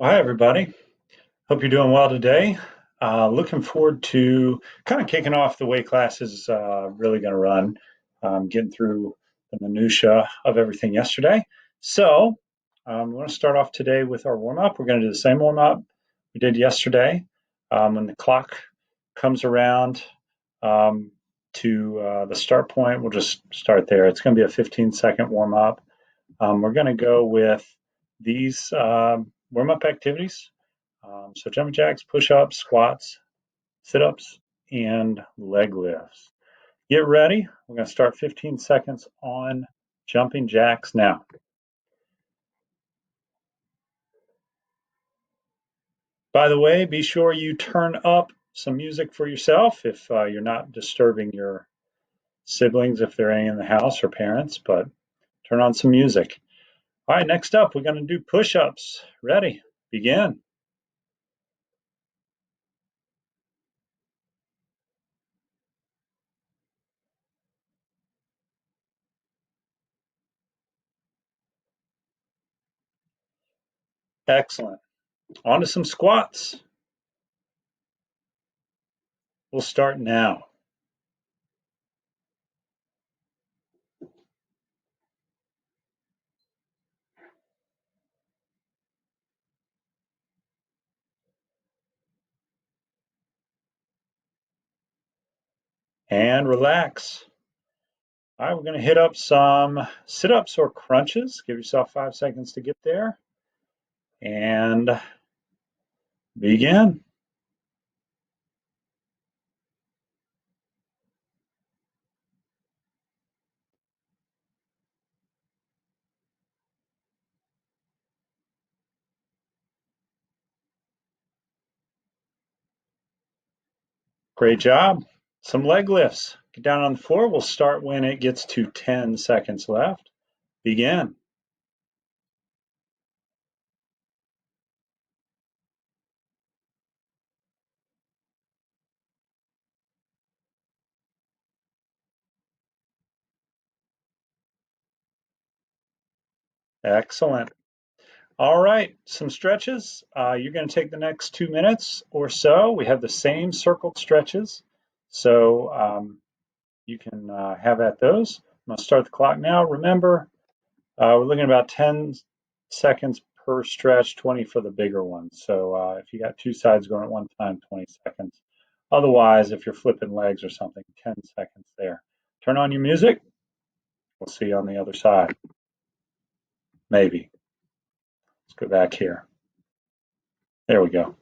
Well, hi, everybody. Hope you're doing well today. Looking forward to kind of kicking off the way class is really going to run, getting through the minutia of everything yesterday. So, we want to start off today with our warm up. We're going to do the same warm up we did yesterday. When the clock comes around to the start point, we'll just start there. It's going to be a 15-second warm up. We're going to go with these warm up activities. So jumping jacks, push-ups, squats, sit-ups, and leg lifts. Get ready. We're going to start 15 seconds on jumping jacks now. By the way, be sure you turn up some music for yourself if you're not disturbing your siblings, if there are any in the house, or parents, but turn on some music. All right, next up, we're going to do push-ups. Ready? Begin. Excellent. On to some squats. We'll start now. And relax. All right, we're going to hit up some sit-ups or crunches. Give yourself 5 seconds to get there. And begin. Great job. Some leg lifts. Get down on the floor. We'll start when it gets to 10 seconds left. Begin. Excellent. All right, some stretches. You're going to take the next 2 minutes or so. We have the same circled stretches, so you can have at those. I'm going to start the clock now. Remember, we're looking at about 10 seconds per stretch, 20 for the bigger one. So if you got two sides going at one time, 20 seconds. Otherwise, if you're flipping legs or something, 10 seconds there. Turn on your music. We'll see you on the other side. Maybe. Let's go back here. There we go.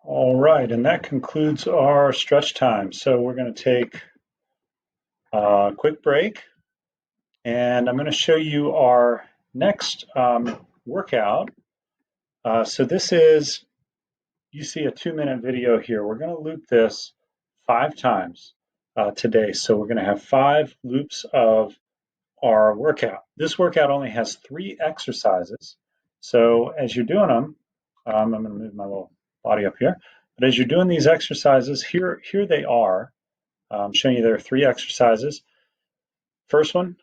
All right, and that concludes our stretch time. So we're going to take a quick break, and I'm going to show you our next workout. So this is, you see a 2-minute video here. We're going to loop this 5 times today. So we're going to have 5 loops of our workout. This workout only has 3 exercises. So as you're doing them, I'm going to move my little body up here. But as you're doing these exercises, here they are. I'm showing you there are 3 exercises. First one,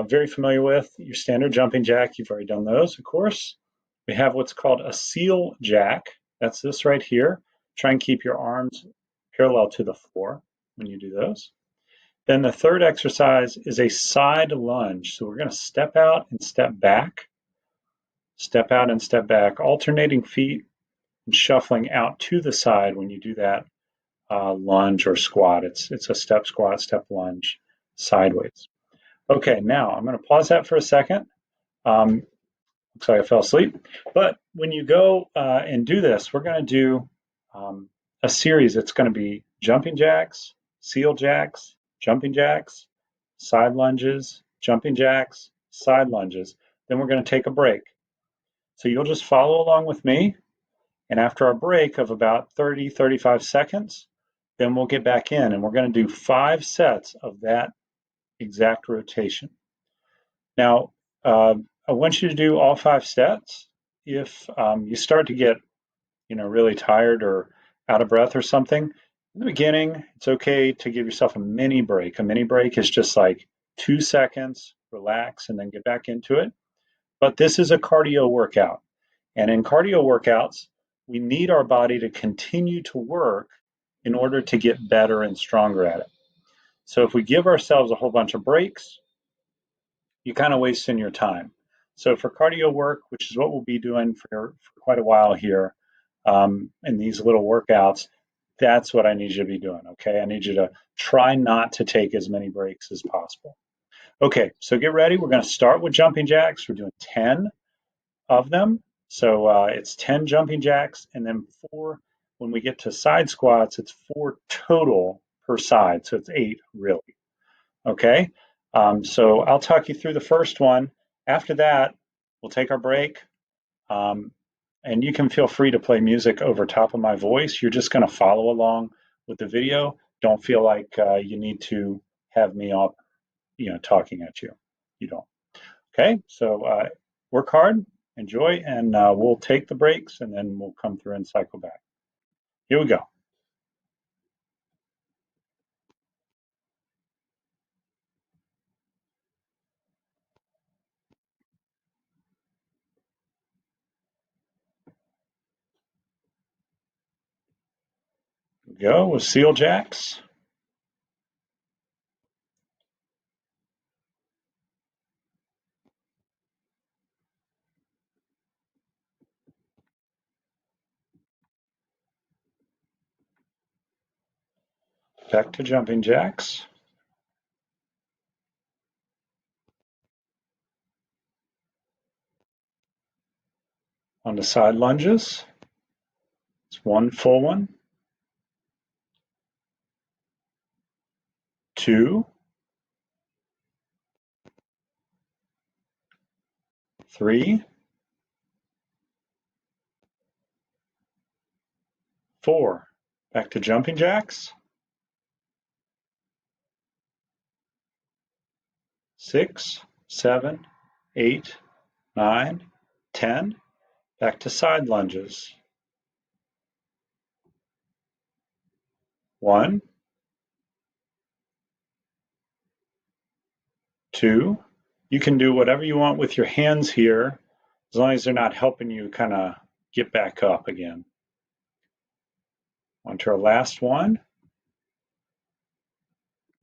very familiar with, your standard jumping jack. You've already done those, of course. We have what's called a seal jack. That's this right here. Try and keep your arms parallel to the floor when you do those. Then the third exercise is a side lunge. So we're going to step out and step back, step out and step back, alternating feet and shuffling out to the side when you do that lunge or squat. It's a step squat, step lunge, sideways. Okay, now I'm going to pause that for a second. Looks like I fell asleep. But when you go and do this, we're going to do a series. It's going to be jumping jacks, seal jacks, jumping jacks, side lunges, jumping jacks, side lunges. Then we're going to take a break. So you'll just follow along with me. And after our break of about 30, 35 seconds, then we'll get back in and we're going to do 5 sets of that exact rotation. Now, I want you to do all 5 sets. If you start to get, really tired or out of breath or something, in the beginning, it's okay to give yourself a mini break. A mini break is just like 2 seconds, relax, and then get back into it. But this is a cardio workout. And in cardio workouts, we need our body to continue to work in order to get better and stronger at it. So if we give ourselves a whole bunch of breaks, you're kind of wasting your time. So for cardio work, which is what we'll be doing for quite a while here in these little workouts, that's what I need you to be doing, okay? I need you to try not to take as many breaks as possible. Okay, so get ready. We're going to start with jumping jacks. We're doing 10 of them. So it's 10 jumping jacks, and then 4, when we get to side squats, it's 4 total per side. So it's 8 really. Okay, so I'll talk you through the first one. After that, we'll take our break. And you can feel free to play music over top of my voice. You're just going to follow along with the video. Don't feel like you need to have me up, talking at you. You don't. Okay, so work hard, enjoy, and we'll take the breaks, and then we'll come through and cycle back. Here we go. Go with seal jacks. Back to jumping jacks. On the side lunges. It's 1 full one. 2, 3, 4. Back to jumping jacks. 6, 7, 8, 9, 10. Back to side lunges. 1, 2. You can do whatever you want with your hands here, as long as they're not helping you kind of get back up again. On to our last one.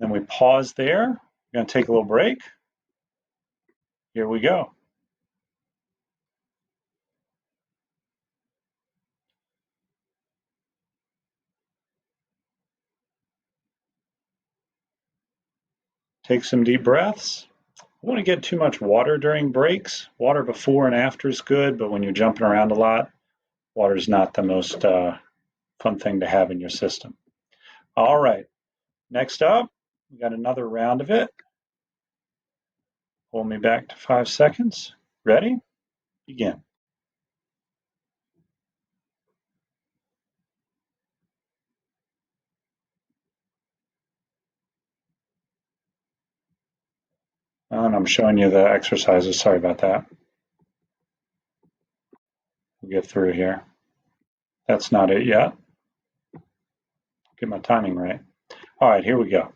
Then we pause there. We're going to take a little break. Here we go. Take some deep breaths. I don't want to get too much water during breaks. Water before and after is good, but when you're jumping around a lot, water is not the most fun thing to have in your system. All right, next up, we got another round of it. Hold me back to 5 seconds. Ready? Begin. And I'm showing you the exercises. Sorry about that. We'll get through here. That's not it yet. Get my timing right. All right, here we go.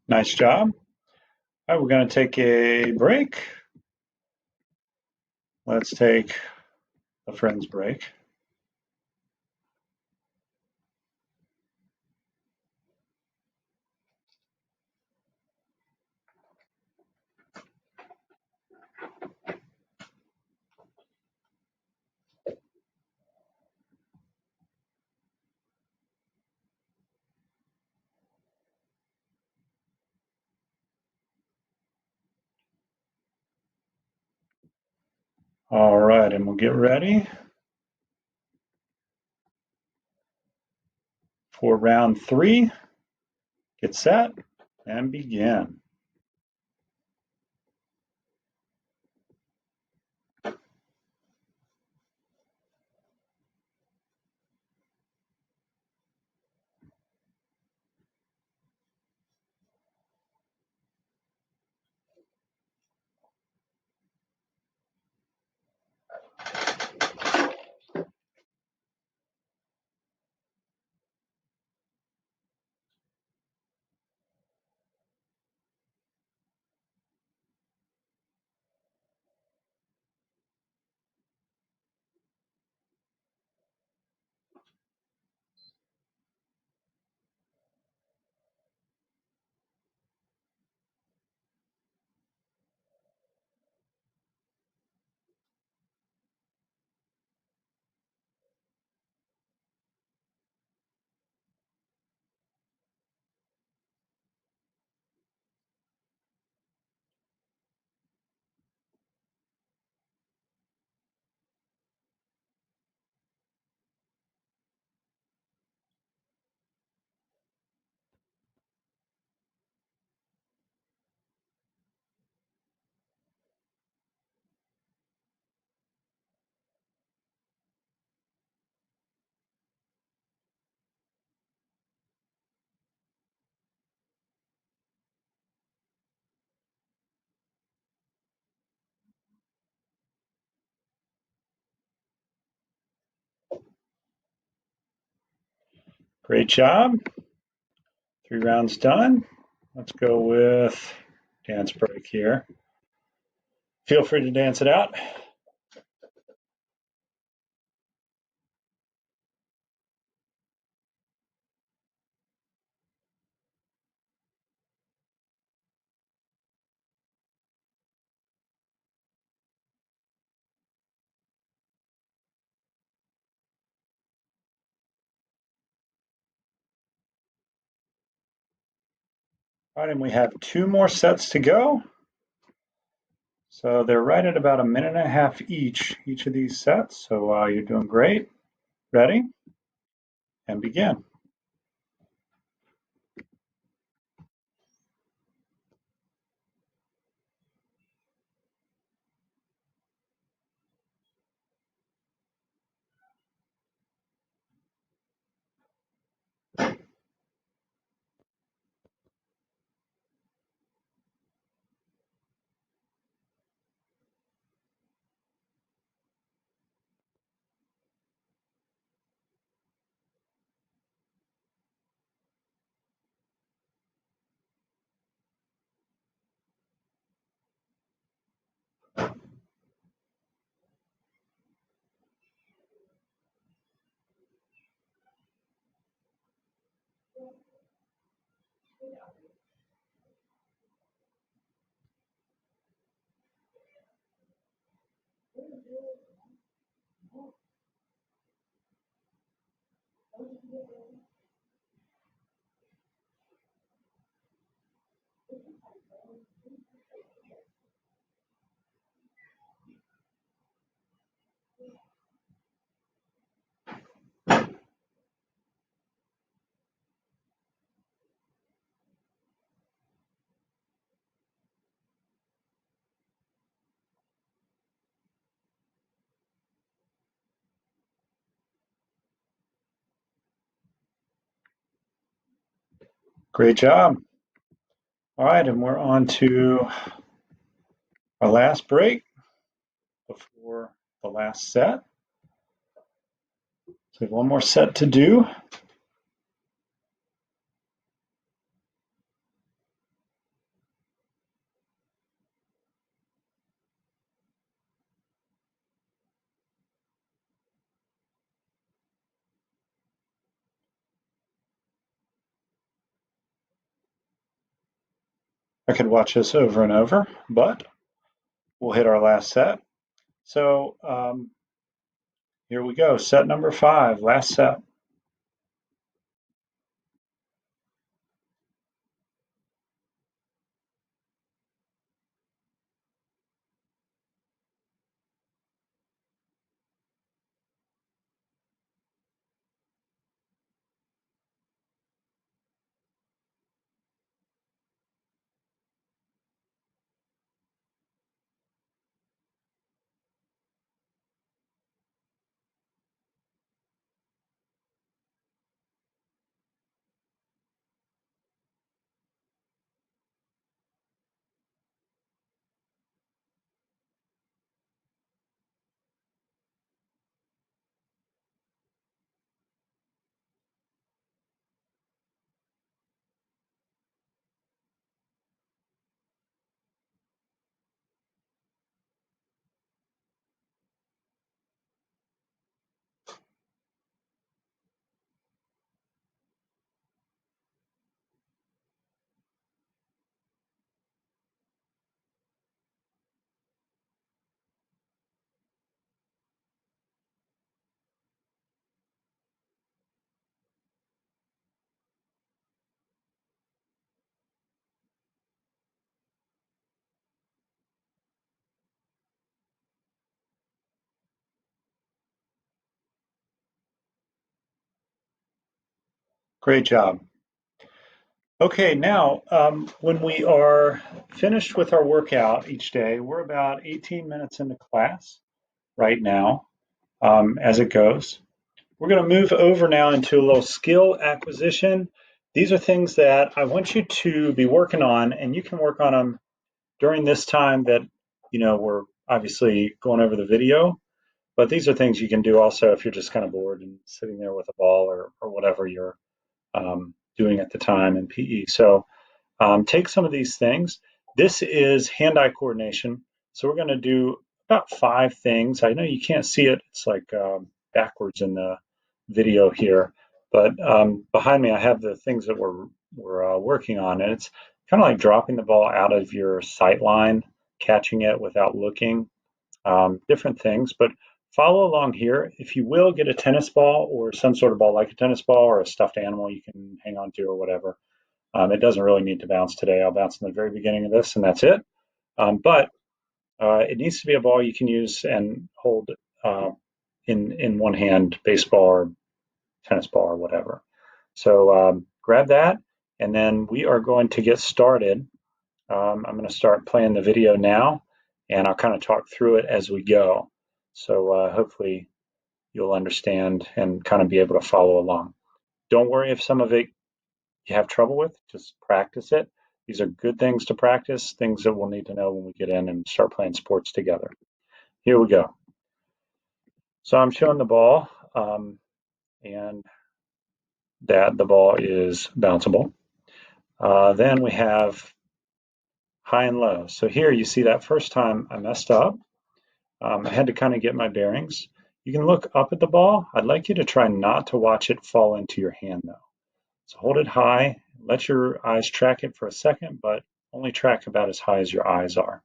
Nice job. All right, we're going to take a break. Let's take a friend's break. All right, and we'll get ready for round 3. Get set and begin. Great job. 3 rounds done. Let's go with dance break here. Feel free to dance it out. All right, and we have 2 more sets to go. So they're right at about a minute and a half each of these sets. So you're doing great. Ready? And begin. Great job. All right, and we're on to our last break before the last set. So we have 1 more set to do. I could watch this over and over, but we'll hit our last set. So here we go. Set number 5, last set. Great job. Okay, now when we are finished with our workout each day, we're about 18 minutes into class right now as it goes. We're going to move over now into a little skill acquisition. These are things that I want you to be working on, and you can work on them during this time that, we're obviously going over the video. But these are things you can do also if you're just kind of bored and sitting there with a ball or whatever you're doing at the time in PE. So take some of these things. This is hand-eye coordination. So we're going to do about 5 things. I know you can't see it. It's like backwards in the video here. But behind me, I have the things that we're working on. And it's kind of like dropping the ball out of your sight line, catching it without looking, different things. But follow along here. If you will, get a tennis ball or some sort of ball like a tennis ball or a stuffed animal you can hang on to or whatever. It doesn't really need to bounce today. I'll bounce in the very beginning of this, and that's it. But it needs to be a ball you can use and hold in one hand, baseball or tennis ball or whatever. So grab that, and then we are going to get started. I'm going to start playing the video now, and I'll kind of talk through it as we go. So hopefully you'll understand and kind of be able to follow along. Don't worry if some of it you have trouble with, just practice it. These are good things to practice, things that we'll need to know when we get in and start playing sports together. Here we go. So I'm showing the ball, and that the ball is bounceable. Then we have high and low. So here you see that first time I messed up. I had to kind of get my bearings. You can look up at the ball. I'd like you to try not to watch it fall into your hand though. So hold it high, let your eyes track it for a second, but only track about as high as your eyes are.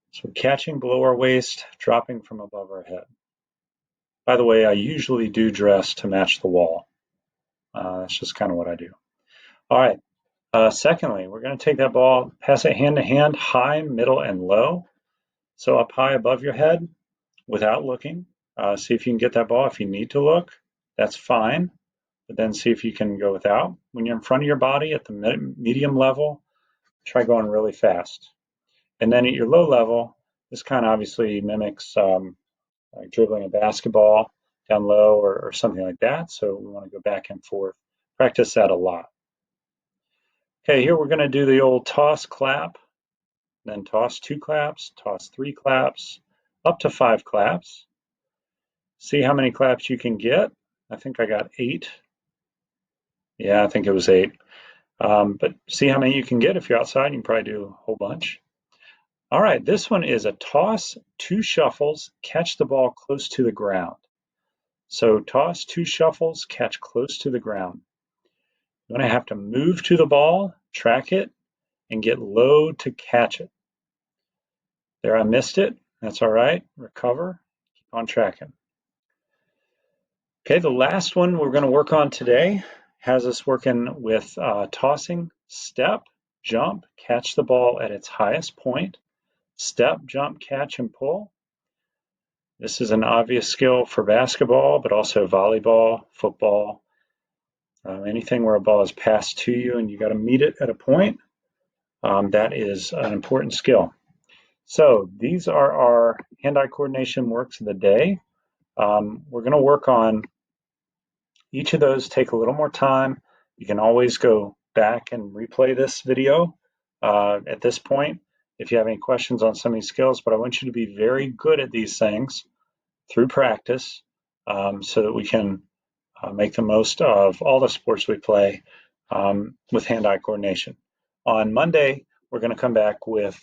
So catching below our waist, dropping from above our head. By the way, I usually do dress to match the wall. That's just kind of what I do. All right. Secondly, we're going to take that ball, pass it hand to hand, high, middle, and low. So up high above your head without looking. See if you can get that ball. If you need to look, that's fine. But then see if you can go without. When you're in front of your body at the medium level, try going really fast. And then at your low level, this kind of obviously mimics like dribbling a basketball down low or something like that. So we want to go back and forth. Practice that a lot. Okay, here we're going to do the old toss clap, then toss 2 claps, toss 3 claps, up to 5 claps. See how many claps you can get. I think I got 8. Yeah, I think it was 8. But see how many you can get. If you're outside, you can probably do a whole bunch. All right, this one is a toss, 2 shuffles, catch the ball close to the ground. So toss, 2 shuffles, catch close to the ground. You're going to have to move to the ball, track it, and get low to catch it. There, I missed it. That's all right. Recover. Keep on tracking. Okay, the last one we're going to work on today has us working with tossing, step, jump, catch the ball at its highest point, step, jump, catch, and pull. This is an obvious skill for basketball, but also volleyball, football, anything where a ball is passed to you and you got to meet it at a point. That is an important skill. So these are our hand-eye coordination works of the day. We're going to work on each of those, take a little more time. You can always go back and replay this video at this point if you have any questions on some of these skills, but I want you to be very good at these things through practice so that we can make the most of all the sports we play with hand-eye coordination. On Monday, we're going to come back with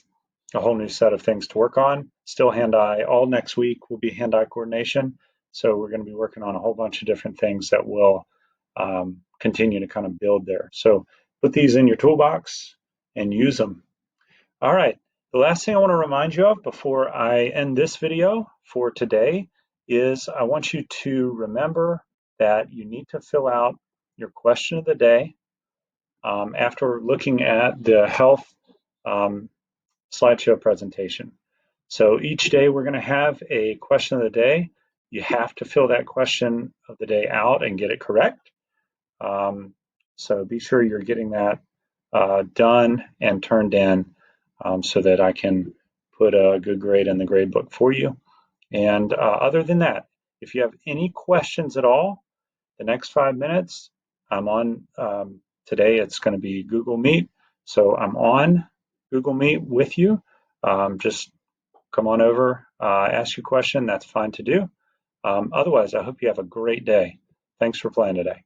a whole new set of things to work on. Still hand-eye. All next week will be hand-eye coordination. So we're going to be working on a whole bunch of different things that will continue to kind of build there. So put these in your toolbox and use them. All right. The last thing I want to remind you of before I end this video for today is I want you to remember that you need to fill out your question of the day after looking at the health slideshow presentation. So each day we're going to have a question of the day. You have to fill that question of the day out and get it correct. So be sure you're getting that done and turned in so that I can put a good grade in the grade book for you. And other than that, if you have any questions at all, the next 5 minutes, I'm on, today it's going to be Google Meet. So I'm on Google Meet with you. Just come on over, ask your question. That's fine to do. Otherwise, I hope you have a great day. Thanks for playing today.